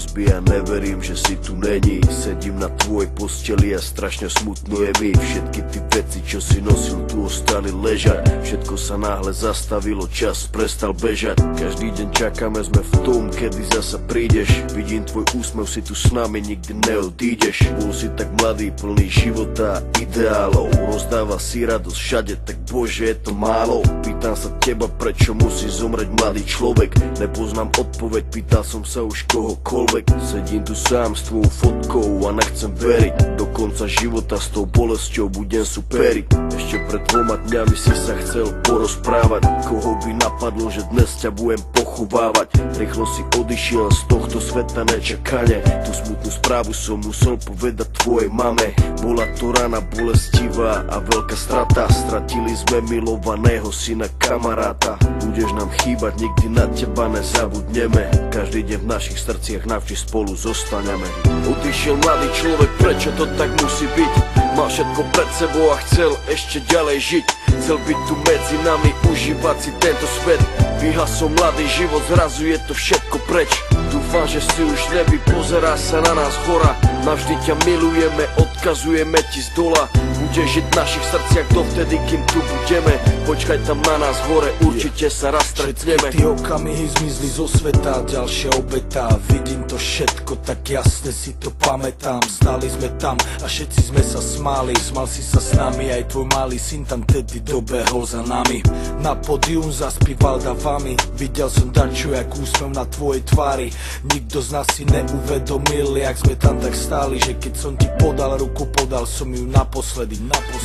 spí a neverím, že si tu není. Sedím na tvojej posteli a strašne smutno je mi. Všetky ty veci, čo si nosil, tu ostali ležať. Všetko sa náhle zastavilo, čas prestal bežať. Každý deň čakáme, sme v tom, kedy zasa prídeš. Vidím tvoj úsmev, si tu s nami, nikdy neodídeš. Bol si tak mladý, plný života a ideálov. Rozdáva si radosť všade, tak bože, je to málo. Pýtam sa teba, prečo musí zomrieť mladý človek. Nepoznám odpoveď, pýtal som sa už kohokoľvek. Sedím tu sám s tvojou fotkou a nechcem veriť. Do konca života s tou bolesťou budem superiť. Ešte pred 2 dňami si sa chcel porozprávať. Koho by napadlo, že dnes ťa budem pochovávať. Rýchlo si odišiel z tohto sveta nečakane. Tú smutnú správu som musel povedať tvojej mame. Bola to rana bolestivá a veľká strata. Stratili sme milovaného syna, kamaráta. Budeš nám chýbať, nikdy na teba nezabudneme. Každý deň v našich srdciach navždy spolu zostaneme. Odišiel mladý človek, prečo to tak musí byť? Mal všetko pred sebou a chcel ešte ďalej žiť. Chcel byť tu medzi nami, užívať si tento svet. Vyhasol mladý život, zrazu je to všetko preč. Dúfam, že si už nebi, pozerá sa na nás hora. Navždy ťa milujeme, odkazujeme ti z dola. Budeš žiť v našich srdciach dovtedy, kým tu budeme. Počkaj tam na nás hore, určite sa raz stretneme. Všetky okamihy zmizli zo sveta, ďalšia obeta. Vidím to všetko, tak jasne si to pamätám. Stáli sme tam a všetci sme sa smáli. Smal si sa s nami, aj tvoj malý syn tam tedy dobehol za nami. Na pódium zaspíval davami. Videl som dačo, jak úsmev na tvojej tvári. Nikto z nás si neuvedomil, jak sme tam tak stáli, že keď som ti podal ruku, podal som ju naposledy.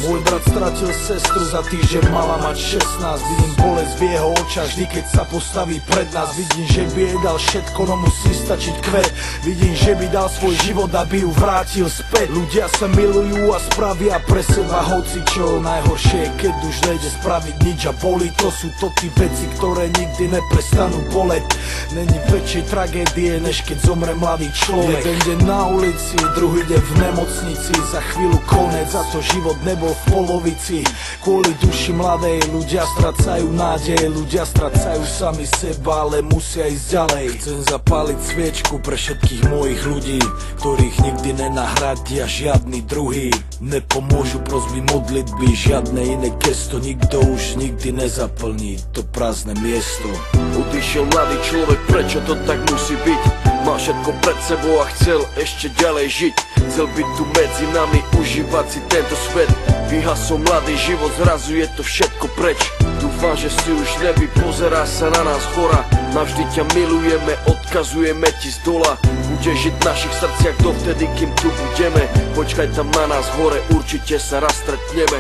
Môj brat stratil sestru, za týždeň mala mať 16. Vidím bolesť v jeho očách, vždy keď sa postaví pred nás. Vidím, že by jej dal všetko, no musí stačiť kvet. Vidím, že by dal svoj život, aby ju vrátil späť. Ľudia sa milujú a spravia pre seba hocičo. Najhoršie je, keď už nejde spraviť nič a boli. To sú to tí veci, ktoré nikdy neprestanú boleť. Není väčšej tragédie, než keď zomre mladý človek. Jeden deň na ulici, druhý deň v nemocnici. Za chvíľu konec, za to život nebol v polovici. Kvôli duši mladej ľudia stracajú nádej. Ľudia stracajú sami seba, ale musia ísť ďalej. Chcem zapáliť sviečku pre všetkých mojich ľudí, ktorých nikdy nenahradia žiadny druhý. Nepomôžu prosby, modlitby, žiadne iné gesto. Nikto už nikdy nezaplní to prázdne miesto. Odišiel mladý človek, prečo to tak musí byť? Mal všetko pred sebou a chcel ešte ďalej žiť. Chcel byť tu medzi nami, užívať si tento svet. Vyhasol mladý život, zrazu je to všetko preč. Dúfam, že si už nebi, pozerá sa na nás hora. Navždy ťa milujeme, odkazujeme ti z dola. Budeš žiť v našich srdciach dovtedy, kým tu budeme. Počkaj tam na nás hore, určite sa raz stretneme.